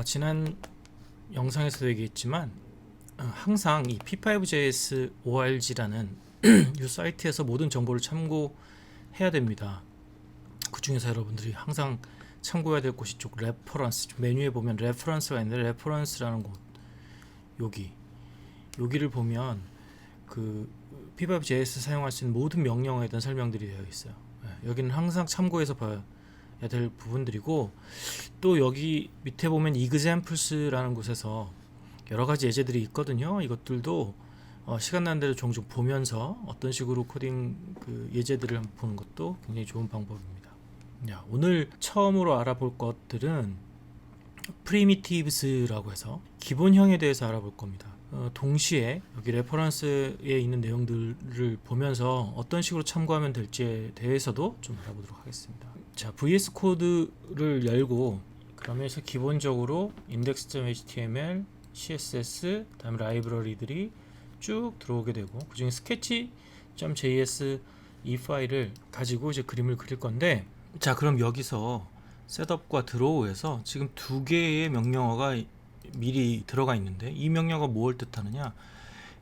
지난 영상에서도 얘기했지만 항상 이 P5JS org라는 이 사이트에서 모든 정보를 참고해야 됩니다. 그 중에서 여러분들이 항상 참고해야 될 곳이 쪽 레퍼런스, 메뉴에 보면 레퍼런스가 있는데 레퍼런스라는 곳, 여기를 보면 그 P5JS 사용할 수 있는 모든 명령어에 대한 설명들이 되어 있어요. 여기는 항상 참고해서 봐야 될 부분들이고, 또 여기 밑에 보면 examples라는 곳에서 여러 가지 예제들이 있거든요. 이것들도 시간 나는 대로 종종 보면서 어떤 식으로 코딩 그 예제들을 한번 보는 것도 굉장히 좋은 방법입니다. 오늘 처음으로 알아볼 것들은 primitives라고 해서 기본형에 대해서 알아볼 겁니다. 동시에 여기 레퍼런스에 있는 내용들을 보면서 어떤 식으로 참고하면 될지에 대해서도 좀 알아보도록 하겠습니다. 자, VS 코드를 열고 그러면서 기본적으로 index.html, css, 다음에 라이브러리들이 쭉 들어오게 되고, 그 중에 sketch.js 이 파일을 가지고 이제 그림을 그릴 건데, 자, 그럼 여기서 셋업과 드로우에서 지금 두 개의 명령어가 미리 들어가 있는데, 이 명령어가 뭘 뜻하느냐?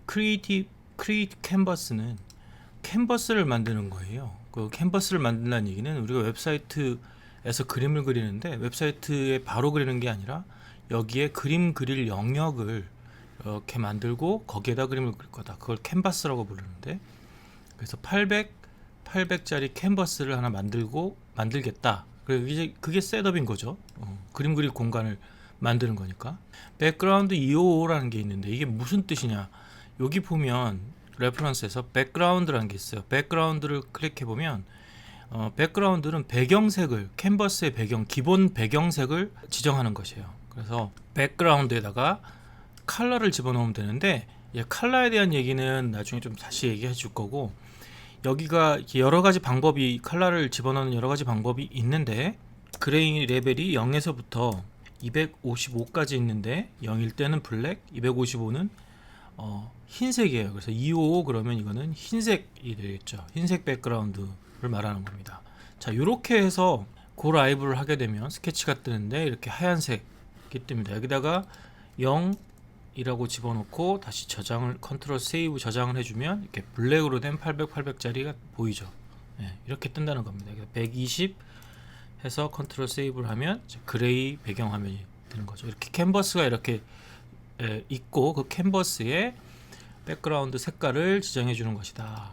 create canvas는 캔버스를 만드는 거예요. 그 캔버스를 만든다는 얘기는 우리가 웹사이트에서 그림을 그리는데 웹사이트에 바로 그리는 게 아니라 여기에 그림 그릴 영역을 이렇게 만들고 거기에다 그림을 그릴 거다. 그걸 캔버스라고 부르는데, 그래서 800짜리 캔버스를 하나 만들겠다. 그게 셋업인 거죠. 그림 그릴 공간을 만드는 거니까. 백그라운드 EO라는 게 있는데 이게 무슨 뜻이냐? 여기 보면 레퍼런스에서 백그라운드라는 게 있어요. 백그라운드를 클릭해 보면 백그라운드는 배경색을, 캔버스의 기본 배경색을 지정하는 것이에요. 그래서 백그라운드에다가 컬러를 집어넣으면 되는데, 컬러에 대한 얘기는 나중에 좀 다시 얘기해 줄 거고, 여기가 여러 가지 방법이, 컬러를 집어넣는 여러 가지 방법이 있는데, 그레이 레벨이 0에서부터 255까지 있는데 0일 때는 블랙, 255는 흰색이에요. 그래서 255 그러면 이거는 흰색이 되겠죠. 흰색 백그라운드를 말하는 겁니다. 자, 이렇게 해서 고 라이브를 하게 되면 스케치가 뜨는데 이렇게 하얀색이 뜹니다. 여기다가 0이라고 집어넣고 다시 저장을, 컨트롤 세이브 저장을 해주면 이렇게 블랙으로 된 800짜리가 보이죠. 이렇게 뜬다는 겁니다. 120 해서 컨트롤 세이브를 하면 그레이 배경화면이 되는 거죠. 이렇게 캔버스가 이렇게 있고, 그 캔버스에 백그라운드 색깔을 지정해 주는 것이다.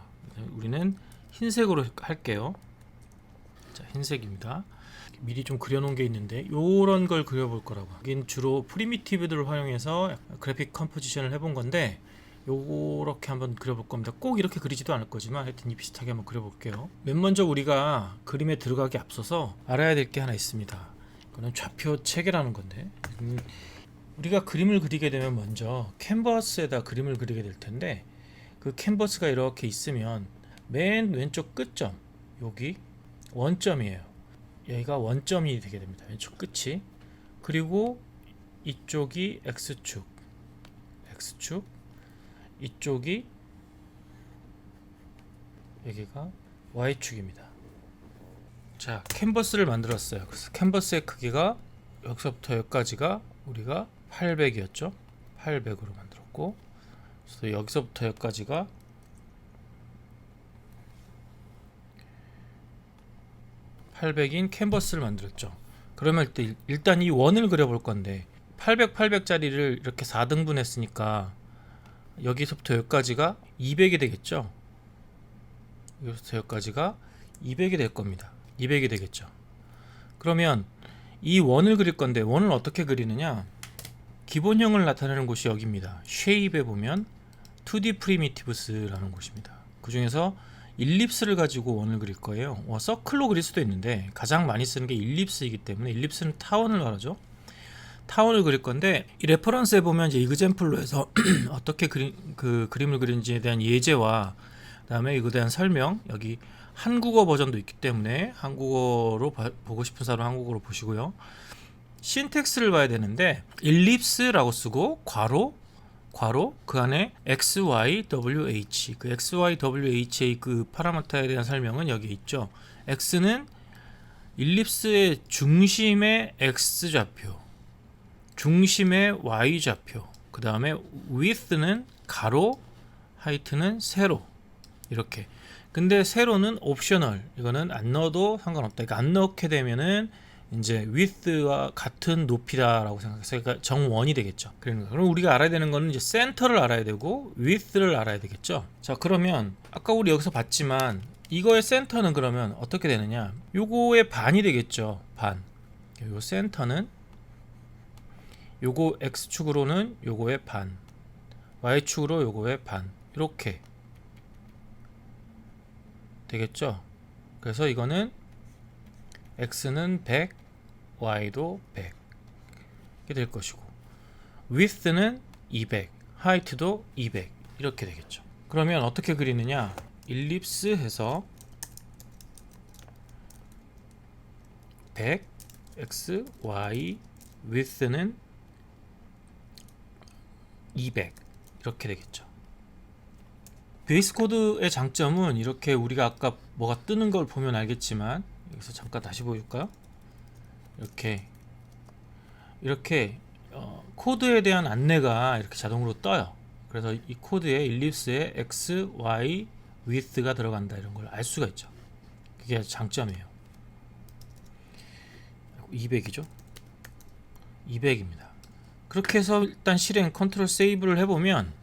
우리는 흰색으로 할게요. 자, 흰색입니다. 미리 좀 그려놓은 게 있는데 요런 걸 그려볼 거라고. 여긴 주로 프리미티브들을 활용해서 그래픽 컴포지션을 해본 건데, 요렇게 한번 그려볼 겁니다. 꼭 이렇게 그리지도 않을 거지만 하여튼 비슷하게 한번 그려볼게요. 맨 먼저 우리가 그림에 들어가기 앞서서 알아야 될 게 하나 있습니다. 이거는 좌표 체계라는 건데, 우리가 그림을 그리게 되면 먼저 캔버스에다 그림을 그리게 될 텐데, 그 캔버스가 이렇게 있으면 맨 왼쪽 끝점, 여기 원점이에요. 여기가 원점이 되게 됩니다. 왼쪽 끝이. 그리고 이쪽이 X축, 이쪽이, 여기가 Y축입니다. 자, 캔버스를 만들었어요. 그래서 캔버스의 크기가 여기서부터 여기까지가 우리가 800이었죠. 800으로 만들었고, 그래서 여기서부터 여기까지가 800인 캔버스를 만들었죠. 그러면 일단 이 원을 그려볼 건데, 800짜리를 이렇게 4등분 했으니까 여기서부터 여기까지가 200이 되겠죠. 여기서부터 여기까지가 200이 될 겁니다. 200이 되겠죠. 그러면 이 원을 그릴 건데, 원을 어떻게 그리느냐? 기본형을 나타내는 곳이 여기입니다. 쉐입에 보면 2D Primitives라는 곳입니다. 그 중에서 일립스를 가지고 원을 그릴 거예요. 서클로 그릴 수도 있는데 가장 많이 쓰는 게 일립스이기 때문에, 일립스는 타원을 말하죠. 타원을 그릴 건데, 이 레퍼런스에 보면 이제 example로 해서 어떻게 그림을 그리는지에 대한 예제와 그다음에 이거에 대한 설명, 여기 한국어 버전도 있기 때문에 한국어로 보고 싶은 사람은 한국어로 보시고요. 신텍스를 봐야 되는데, 일립스라고 쓰고 괄호 그 안에 XYWH, 그 XYWH의 그 파라미터에 대한 설명은 여기 있죠. X는 일립스의 중심의 X좌표, 중심의 y좌표, 그 다음에 width는 가로, height는 세로. 이렇게. 근데 세로는 옵셔널. 이거는 안 넣어도 상관없다. 그러니까 안 넣게 되면은 이제 width와 같은 높이다라고 생각해서 그러니까 정원이 되겠죠. 그러니까 그럼 우리가 알아야 되는 거는 이제 센터를 알아야 되고 width를 알아야 되겠죠. 자, 그러면 아까 우리 여기서 봤지만 이거의 센터는 그러면 어떻게 되느냐? 요거의 반이 되겠죠. 반. 요 센터는 요거 x축으로는 요거의 반, y축으로 요거의 반. 이렇게 되겠죠. 그래서 이거는 x는 100, y도 100 이렇게 될 것이고, width는 200, height도 200 이렇게 되겠죠. 그러면 어떻게 그리느냐? 일립스 해서 100, x, y, width는 200 이렇게 되겠죠. 베이스 코드의 장점은 이렇게 우리가 아까 뭐가 뜨는 걸 보면 알겠지만, 여기서 잠깐 다시 보여줄까요? 이렇게 코드에 대한 안내가 이렇게 자동으로 떠요. 그래서 이 코드에 일립스에 x, y, width가 들어간다 이런 걸 알 수가 있죠. 그게 장점이에요. 200이죠? 200입니다. 그렇게 해서 일단 실행 컨트롤 세이브를 해보면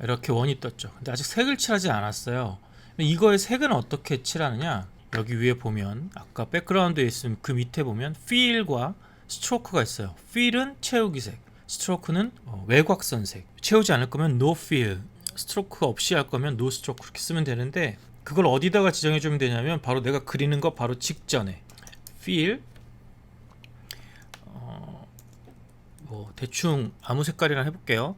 이렇게 원이 떴죠. 근데 아직 색을 칠하지 않았어요. 이거의 색은 어떻게 칠하느냐? 여기 위에 보면 아까 백그라운드에 있으면 그 밑에 보면 필과 스트로크가 있어요. 필은 채우기색, 스트로크는 외곽선색. 채우지 않을 거면 no fill, 스트로크가 없이 할 거면 no stroke 그렇게 쓰면 되는데, 그걸 어디다가 지정해 주면 되냐면 바로 내가 그리는 거 바로 직전에 fill 뭐 대충 아무 색깔이나 해볼게요.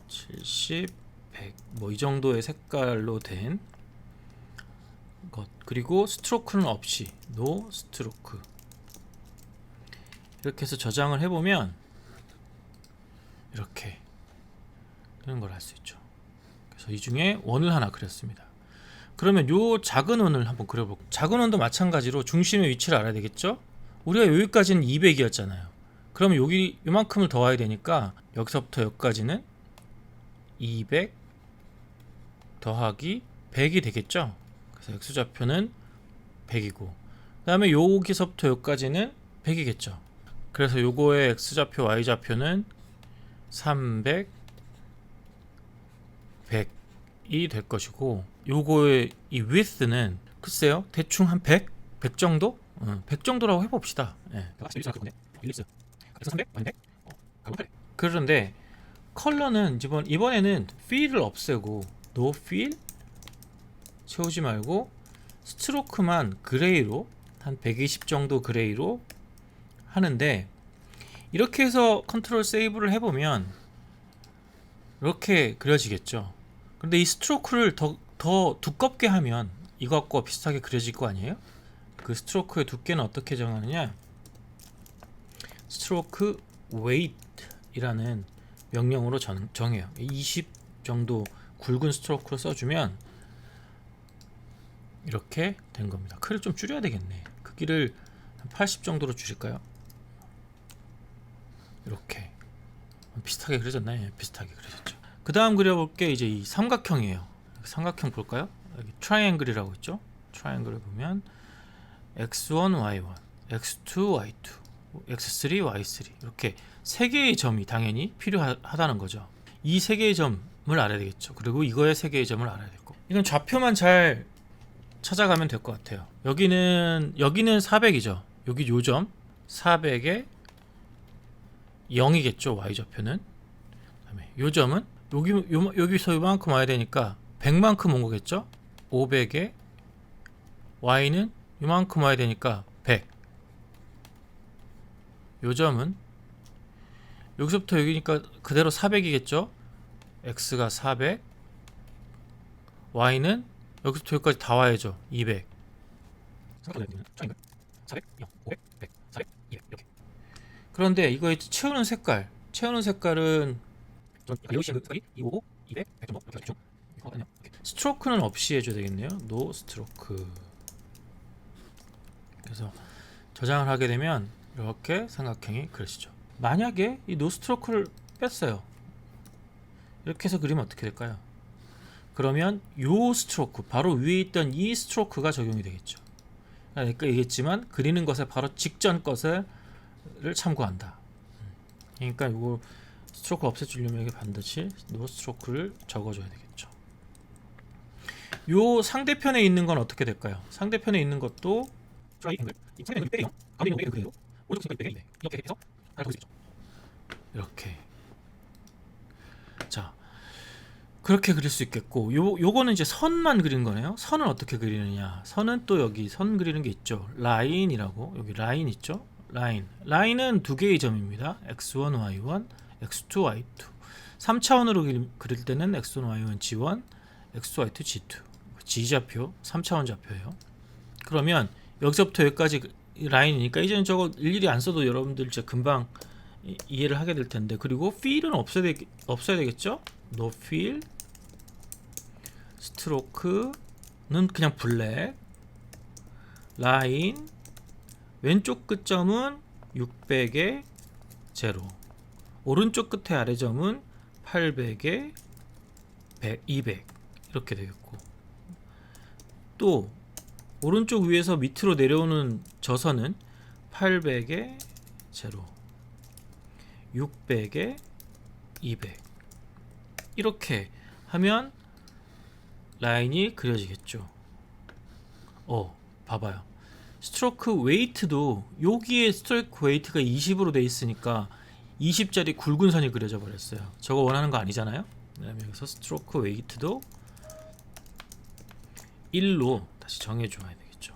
70, 100 뭐 이 정도의 색깔로 된 것, 그리고 스트로크는 없이 no stroke 이렇게 해서 저장을 해보면 이렇게 되는 걸 알 수 있죠. 그래서 이 중에 원을 하나 그렸습니다. 그러면 요 작은 원을 한번 그려볼게요. 작은 원도 마찬가지로 중심의 위치를 알아야 되겠죠. 우리가 여기까지는 200이었잖아요. 그러면 여기 요만큼을 더해야 되니까 여기서부터 여기까지는 200 더하기 100이 되겠죠. 그래서 x좌표는 100이고, 그 다음에 여기서부터 여기까지는 100이겠죠. 그래서 요거의 x좌표 y좌표는 300 100이 될 것이고, 요거의 이 width는 글쎄요 대충 한 100? 100 정도? 100 정도라고 해봅시다. 그런데 컬러는 이번에는 fill을 없애고 no fill 채우지 말고 스트로크만 그레이로 한 120 정도 그레이로 하는데, 이렇게 해서 컨트롤 세이브를 해보면 이렇게 그려지겠죠. 근데 이 스트로크를 더 두껍게 하면 이것과 비슷하게 그려질 거 아니에요? 그 스트로크의 두께는 어떻게 정하느냐? 스트로크 weight 이라는 명령으로 정해요. 20 정도 굵은 스트로크로 써주면 이렇게 된 겁니다. 크기를 좀 줄여야 되겠네. 크기를 한 80 정도로 줄일까요? 이렇게 비슷하게 그려졌나요? 비슷하게 그려졌죠. 그 다음 그려볼 게 이제 이 삼각형이에요. 삼각형 볼까요? 여기 트라이앵글이라고 있죠. 트라이앵글을 보면 x1, y1, x2, y2, x3, y3 이렇게 세 개의 점이 당연히 필요하다는 거죠. 이 세 개의 점을 알아야 되겠죠. 그리고 이거의 세 개의 점을 알아야 되고, 이건 좌표만 잘 찾아가면 될 것 같아요. 여기는 400이죠. 여기 요점 400에 0이겠죠. y좌표는. 그다음에 요점은 여기서 요만큼 와야 되니까 100만큼 온 거겠죠. 500에 y는 요만큼 와야 되니까 100. 요점은 여기서부터 여기니까 그대로 400이겠죠. x가 400, y는 여기서부터 여기까지 다 와야죠. 200. 400, 0, 500, 100, 400, 200 이렇게. 그런데 이거에 채우는 색깔은 색깔이 255, 200, 100 정도 이렇게 되죠. 스트로크는 없이 해줘야 되겠네요. no 스트로크. 그래서 저장을 하게 되면 이렇게 삼각형이 그려지죠. 만약에 이 노스트로크를 뺐어요. 이렇게 해서 그리면 어떻게 될까요? 그러면 요 스트로크, 바로 위에 있던 이 스트로크가 적용이 되겠죠. 아까 얘기했지만 그리는 것에 바로 직전 것을 참고한다. 그러니까 이거 스트로크 없애주려면 반드시 노 스트로크를 적어줘야 되겠죠. 요 상대편에 있는 건 어떻게 될까요? 상대편에 있는 것도 이렇게. 자, 그렇게 그릴 수 있겠고, 요거는 이제 선만 그린 거네요. 선은 어떻게 그리느냐? 선은 또 여기 선 그리는 게 있죠. 라인이라고, 여기 라인 있죠. 라인은 두 개의 점입니다. x1, y1, x2, y2. 3차원으로 그릴 때는 x1, y1, g1, x2, y2, g2. g좌표, 3차원 좌표예요. 그러면 여기서부터 여기까지 라인이니까 이제는 저거 일일이 안 써도 여러분들 이제 금방 이해를 하게 될 텐데, 그리고 fill은 없어야 되겠죠? no fill, 스트로크는 그냥 블랙, 라인, 왼쪽 끝점은 600에 0, 오른쪽 끝에 아래점은 800에 100, 200 이렇게 되겠고, 또 오른쪽 위에서 밑으로 내려오는 저선은 800에 0, 600에 200 이렇게 하면 라인이 그려지겠죠. 봐봐요. 스트로크 웨이트도 여기에 스트로크 웨이트가 20으로 돼 있으니까 20짜리 굵은 선이 그려져 버렸어요. 저거 원하는 거 아니잖아요. 그다음에 여기서 스트로크 웨이트도 1로 다시 정해줘야 되겠죠.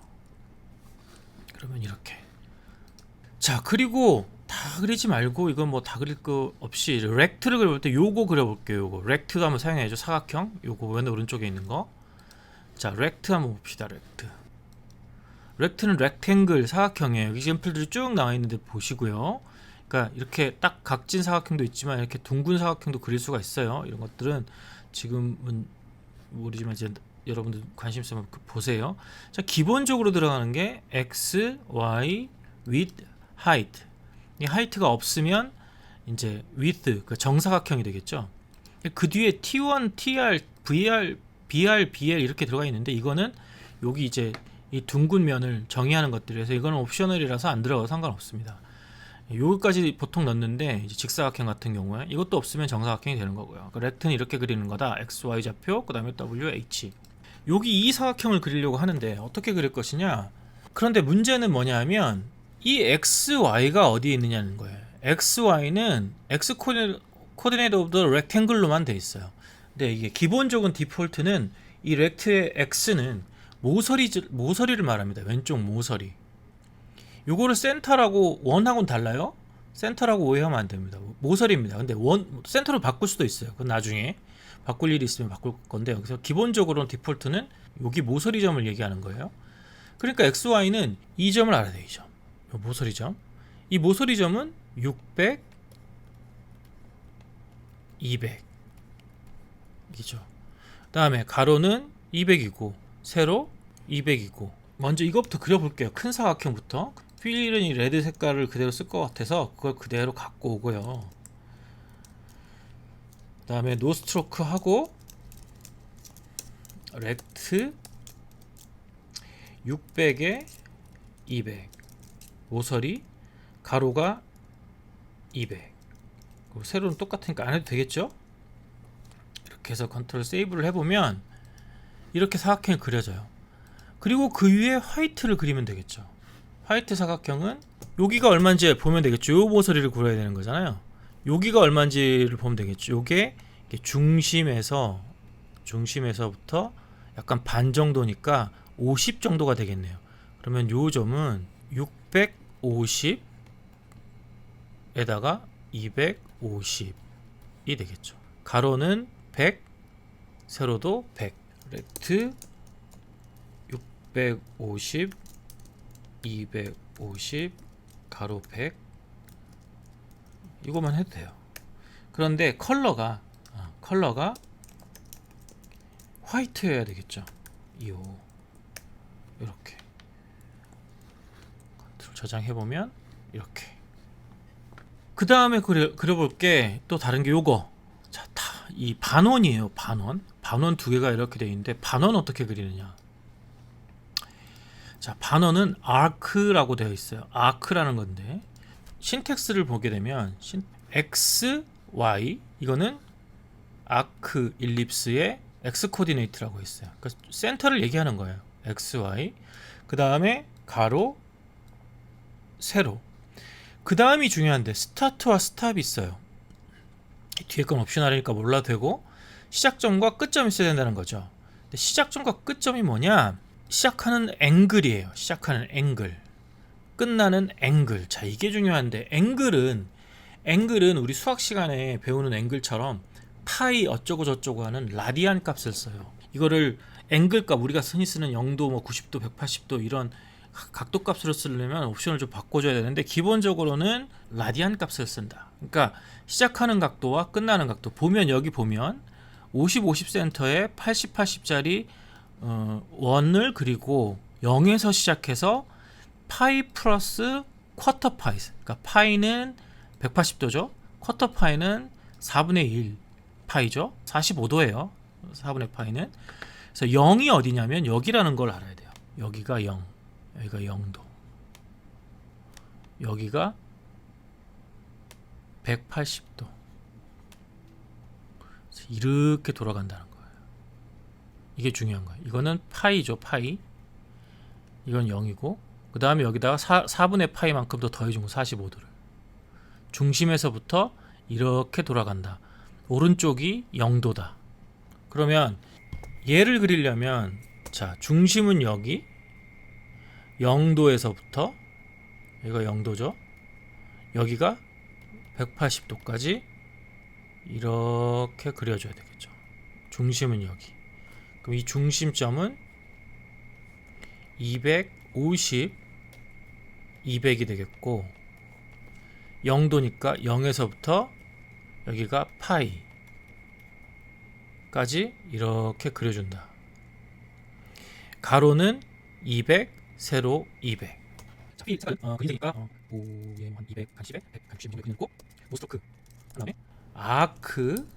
그러면 이렇게. 자, 그리고 다 그리지 말고, 이건 뭐 다 그릴 거 없이 렉트를 그려볼 때 요거 그려볼게요. 요거 렉트도 한번 사용해야죠. 사각형, 요거 왼 오른쪽에 있는 거. 자, 렉트 한번 봅시다. 렉트는 렉탱글, 사각형이에요. 여기 샘플들이 쭉 나와 있는데 보시고요. 그러니까 이렇게 딱 각진 사각형도 있지만 이렇게 둥근 사각형도 그릴 수가 있어요. 이런 것들은 지금은 모르지만 이제 여러분들 관심 있으면 보세요. 자, 기본적으로 들어가는 게 x, y, width, height. 이 height가 없으면 이제 width, 그 정사각형이 되겠죠. 그 뒤에 t1, tr, vr, br, bl 이렇게 들어가 있는데, 이거는 여기 이제 이 둥근 면을 정의하는 것들이라서 이거는 옵셔널이라서 안 들어가도 상관없습니다. 여기까지 보통 넣는데, 이제 직사각형 같은 경우에 이것도 없으면 정사각형이 되는 거고요. 그 렉트는 이렇게 그리는 거다. x, y 좌표, 그 다음에 w, h. 여기 이 사각형을 그리려고 하는데 어떻게 그릴 것이냐. 그런데 문제는 뭐냐면 이 x, y가 어디에 있느냐는 거예요. x, y는 x 코디네이트 오브 더 렉탱글로만 돼 있어요. 근데 이게 기본적인 디폴트는 이 렉트의 x는 모서리를 말합니다. 왼쪽 모서리. 요거를 센터라고, 원하고는 달라요. 센터라고 오해하면 안 됩니다. 모서리입니다. 근데 센터로 바꿀 수도 있어요. 그건 나중에 바꿀 일이 있으면 바꿀 건데, 여기서 기본적으로는 디폴트는 여기 모서리점을 얘기하는 거예요. 그러니까 XY는 이 점을 알아야 돼요. 이 점, 모서리점. 이 모서리점은 600, 200 이죠. 다음에 가로는 200이고 세로 200이고. 먼저 이것부터 그려볼게요. 큰 사각형부터. 필은 이 레드 색깔을 그대로 쓸 것 같아서 그걸 그대로 갖고 오고요. 그 다음에 노스트로크 하고 렉트 600에 200 모서리 가로가 200 그리고 세로는 똑같으니까 안 해도 되겠죠. 이렇게 해서 컨트롤 세이브를 해보면 이렇게 사각형이 그려져요. 그리고 그 위에 화이트를 그리면 되겠죠. 화이트 사각형은 여기가 얼마인지 보면 되겠죠. 요 모서리를 그려야 되는 거잖아요. 여기가 얼마인지를 보면 되겠죠. 요게 중심에서부터 약간 반 정도니까 50 정도가 되겠네요. 그러면 요 점은 650에다가 250이 되겠죠. 가로는 100, 세로도 100. 렉트 650, 250, 가로 100. 이거만 해도 돼요. 그런데 컬러가 화이트여야 되겠죠. 이렇게 컨트롤 저장해 보면 이렇게. 그 다음에 그려볼 게 또 다른 게 요거. 자, 이 반원이에요. 반원 두 개가 이렇게 돼 있는데 반원 어떻게 그리느냐. 자, 반원은 아크라고 되어 있어요. 아크라는 건데 신텍스를 보게 되면 x, y 이거는 아크 일립스의 x 코디네이트라고 있어요. 그러니까 센터를 얘기하는 거예요. x, y. 그 다음에 가로, 세로. 그 다음이 중요한데 스타트와 스탑이 있어요. 뒤에 건 옵셔널이니까 몰라도 되고 시작점과 끝점이 있어야 된다는 거죠. 근데 시작점과 끝점이 뭐냐? 시작하는 앵글이에요. 시작하는 앵글, 끝나는 앵글. 자, 이게 중요한데 앵글은 우리 수학 시간에 배우는 앵글처럼 파이 어쩌고 저쩌고 하는 라디안 값을 써요. 이거를 앵글 값, 우리가 흔히 쓰는 0도, 뭐 90도, 180도 이런 각도 값으로 쓰려면 옵션을 좀 바꿔줘야 되는데 기본적으로는 라디안 값을 쓴다. 그러니까 시작하는 각도와 끝나는 각도. 보면 여기 보면 50, 50 센터에 80, 80짜리 원을 그리고 0에서 시작해서 파이 플러스 쿼터 파이. 그러니까 파이는 180도죠. 쿼터 파이는 4분의 1 파이죠. 45도예요. 4분의 파이는. 그래서 0이 어디냐면 여기라는 걸 알아야 돼요. 여기가 0. 여기가 0도. 여기가 180도. 이렇게 돌아간다는 거예요. 이게 중요한 거예요. 이거는 파이죠. 파이. 이건 0이고 그 다음에 여기다가 4분의 파이만큼 더 더해준 거 45도를. 중심에서부터 이렇게 돌아간다. 오른쪽이 0도다. 그러면 얘를 그리려면 자, 중심은 여기 0도에서부터 여기가 0도죠. 여기가 180도까지 이렇게 그려줘야 되겠죠. 중심은 여기. 그럼 이 중심점은 250, 200이 되겠고 0도니까 0에서부터 여기가 파이까지 이렇게 그려준다. 가로는 200, 세로 200. 자, 이 색깔은 그린색이니까 5에 200, 한 10에 160 정도 그려놓고 노스트로크. 그 다음에 아크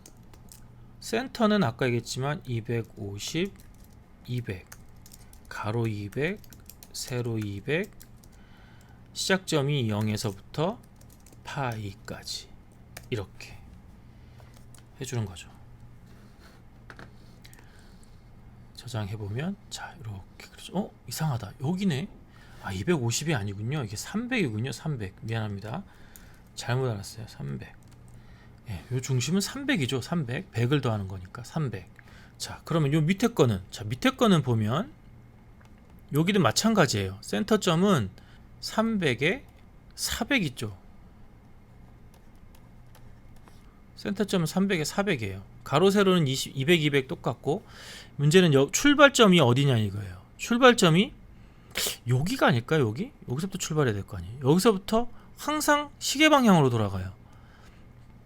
센터는 아까 얘기했지만 250, 200 가로 200, 세로 200 시작점이 0에서부터 파이까지 이렇게 해주는 거죠. 저장해보면 자 이렇게 그렇죠. 이상하다. 여기네. 250이 아니군요. 이게 300이군요. 300. 미안합니다. 잘못 알았어요. 300. 예, 요 중심은 300이죠. 300. 100을 더하는 거니까 300. 자, 그러면 요 밑에 거는 밑에 거는 보면 여기도 마찬가지예요. 센터점은 300에 400 있죠. 센터점은 300에 400이에요. 가로 세로는 200, 200 똑같고 문제는 출발점이 어디냐 이거예요. 출발점이 여기가 아닐까요? 여기서부터 출발해야 될 거 아니에요. 여기서부터 항상 시계 방향으로 돌아가요.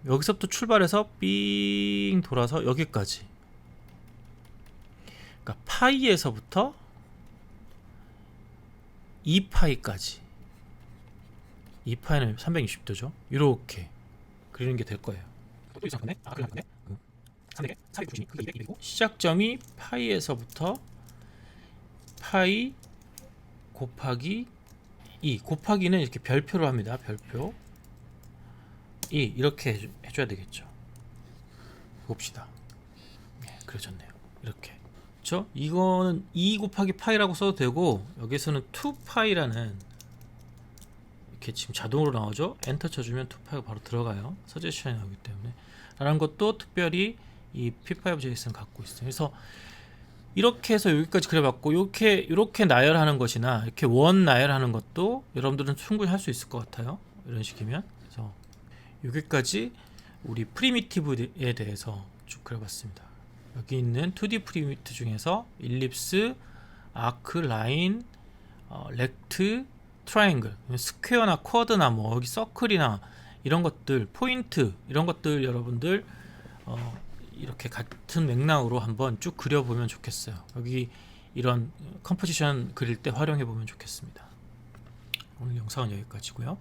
여기서부터 출발해서 삥 돌아서 여기까지. 그러니까 파이에서부터 2파이까지. 2파이는 360도죠. 이렇게 그리는 게 될 거예요. 또 이상한데? 그런 건데. 300에 400 중심이 그게 200, 200이고 시작점이 파이에서부터 파이 곱하기 2. 곱하기는 이렇게 별표로 합니다. 별표 2 이렇게 해줘야 되겠죠. 봅시다. 네, 그려졌네요. 이렇게. 그렇죠? 이거는 2 곱하기 파이라고 써도 되고 여기서는 2파이라는 이렇게 지금 자동으로 나오죠. 엔터 쳐주면 2파이가 바로 들어가요. 서제션이 나오기 때문에. 라는 것도 특별히 이 P5JS는 갖고 있어요. 그래서 이렇게 해서 여기까지 그려봤고 이렇게 나열하는 것이나 이렇게 원 나열하는 것도 여러분들은 충분히 할 수 있을 것 같아요. 이런 식이면. 그래서 여기까지 우리 프리미티브에 대해서 쭉 그려봤습니다. 여기 있는 2D 프리미티브 중에서 일립스, 아크, 라인, 렉트, 트라이앵글, 스퀘어나 쿼드나 뭐 여기 서클이나 이런 것들, 포인트 이런 것들 여러분들 이렇게 같은 맥락으로 한번 쭉 그려보면 좋겠어요. 여기 이런 컴포지션 그릴 때 활용해 보면 좋겠습니다. 오늘 영상은 여기까지고요.